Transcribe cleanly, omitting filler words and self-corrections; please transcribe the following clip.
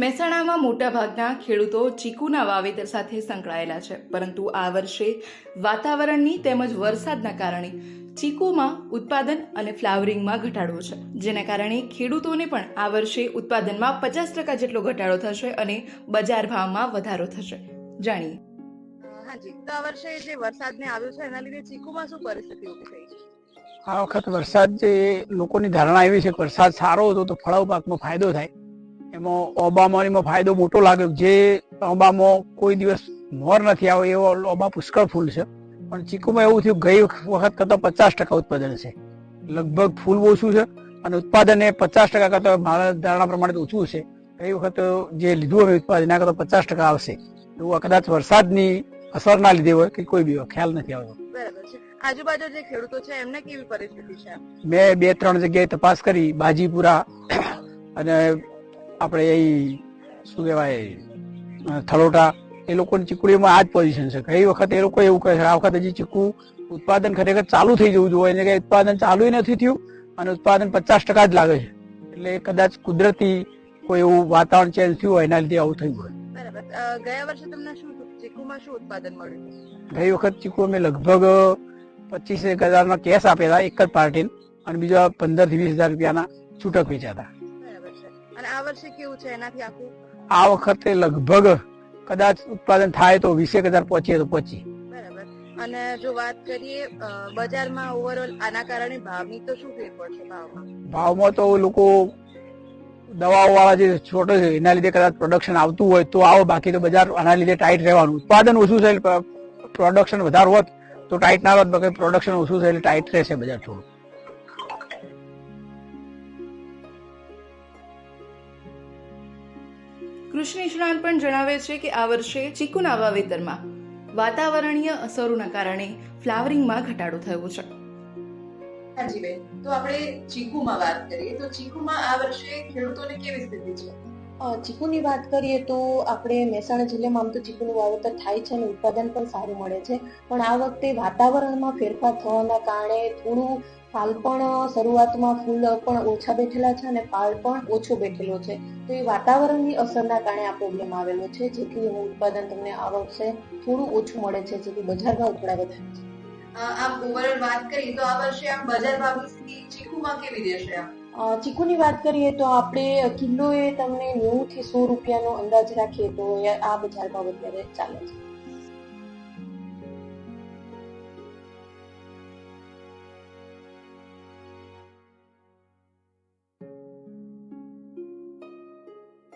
મહેસાણામાં મોટાભાગના ખેડૂતો ચીકુના વાવેતર સાથે સંકળાયેલા છે, પરંતુ આ વર્ષે વાતાવરણની તેમજ વરસાદના કારણે ચીકુમાં ઉત્પાદન અને ફ્લાવરિંગમાં ઘટાડો છે, જેના કારણે ખેડૂતોને પણ આ વર્ષે ઉત્પાદનમાં 50% જેટલો ઘટાડો થશે અને બજાર ભાવમાં વધારો થશે. જાણીએ. હાજી, તો આ વર્ષે જે વરસાદને આવ્યો છે એના લીધે ચીકુમાં શું પરિસ્થિતિ ઊભી થઈ છે? આ વખત વરસાદ જે લોકોની ધારણા એવી છે કે વરસાદ સારો હતો તો ફળાઉ પાકમાં ફાયદો થાય. એમાં ઓબામાં ફાયદો મોટો લાગ્યો. જે ઓબામાં કોઈ દિવસ મોર નથી આવ્યો એવો ઓબા પુષ્કળ ફૂલ છે, પણ ચીકુમાં એવું થયું ગઈ વખત કરતા 50% ઉત્પાદન છે. લગભગ ફૂલ ઓછું છે અને ઉત્પાદન એ 50% કરતા મારા ધારણા પ્રમાણે ઓછું છે. ગઈ વખત જે લીધું હવે ઉત્પાદન એના કરતા 50% આવશે. એવું કદાચ વરસાદની અસરના લીધે હોય કે કોઈ બી ખ્યાલ નથી આવતો. બરાબર છે. આજુબાજુ જે ખેડૂતો છે એમને કેવી પરિસ્થિતિ છે? મેં 2-3 જગ્યાએ તપાસ કરી, બાજીપુરા અને આપણે અહીં શું કહેવાય થલોટા, એ લોકોની ચીકુડીમાં આ જ પોઝિશન છે. ગઈ વખત એ લોકો એવું કહે છે આ વખત હજી ચીકુ ઉત્પાદન ખરેખર ચાલુ થઈ જવું જોઈએ, એને કે ઉત્પાદન ચાલુ નથી થયું અને ઉત્પાદન 50% જ લાગે છે. એટલે કદાચ કુદરતી કોઈ એવું વાતાવરણ ચેન્જ થયું હોય એના લીધે આવું થયું હોય. બરાબર. ગયા વર્ષે તમને ચીકુમાં શું ઉત્પાદન મળ્યું? ગઈ વખત ચીકુ અમે લગભગ 25,000 કેશ આપેલા એક જ પાર્ટીને અને બીજા 15,000 થી 20,000 રૂપિયાના છૂટક વેચાતા. બરાબર છે. અને આ વર્ષે કેવું છે એનાથી આખું? આ વખતે લગભગ કદાચ ઉત્પાદન થાય તો 20,000 પહોંચીએ તો પહોંચી. બરાબર. અને જો વાત કરીએ બજારમાં ઓવરઓલ આના કારણે ભાવની તો શું ફેર પડશે ભાવમાં તો લોકો દવાઓ વાળા જે છોટો છે એના લીધે કદાચ પ્રોડક્શન આવતું હોય તો આવો, બાકી તો બજાર આના લીધે ટાઈટ રહેવાનું. ઉત્પાદન ઓછું છે, પ્રોડક્શન વધારે હોત તો ટાઈટ ના હોત, બાકી પ્રોડક્શન ઓછું છે એટલે ટાઈટ રહેશે બજાર થોડું. કૃષિ નિષ્ણાંત પણ જણાવે છે કે આ વર્ષે ચીકુના વાવેતરમાં વાતાવરણીય અસરોના કારણે ફ્લાવરિંગમાં ઘટાડો થયો છે. હાજી બેન, તો આપણે ચીકુમાં વાત કરીએ તો ચીકુમાં આ વર્ષે ખેડૂતોને કેવી સ્થિતિ છે? ચીકુની વાત કરીએ તો આપણે મહેસાણા જિલ્લામાં આમ તો ચીકુનું વાવેતર થાય છે અને ઉત્પાદન પણ સારું મળે છે, પણ આ વખતે વાતાવરણમાં ફેરફાર થવાના કારણે થોડું ફાલ પણ શરૂઆતમાં ફૂલ પણ ઓછા બેઠેલા છે અને ફાલ પણ ઓછો બેઠેલો છે. તો એ વાતાવરણની અસરના કારણે આ પ્રોબ્લેમ આવેલો છે, જેથી એનું ઉત્પાદન તમને આ વર્ષે થોડું ઓછું મળે છે, જેથી બજાર ભાવ થોડા વધારે છે. આમ ઓવરઓલ વાત કરીએ તો આ વર્ષે આમ બજાર ભાવની સ્થિતિ ચીકુમાં કેવી રહેશે? ચીકુની વાત કરીએ તો આપણે કિલોએ તમને 90 થી 100 રૂપિયાનો અંદાજ રાખીએ તો આ બજાર ભાવ અત્યારે ચાલે છે.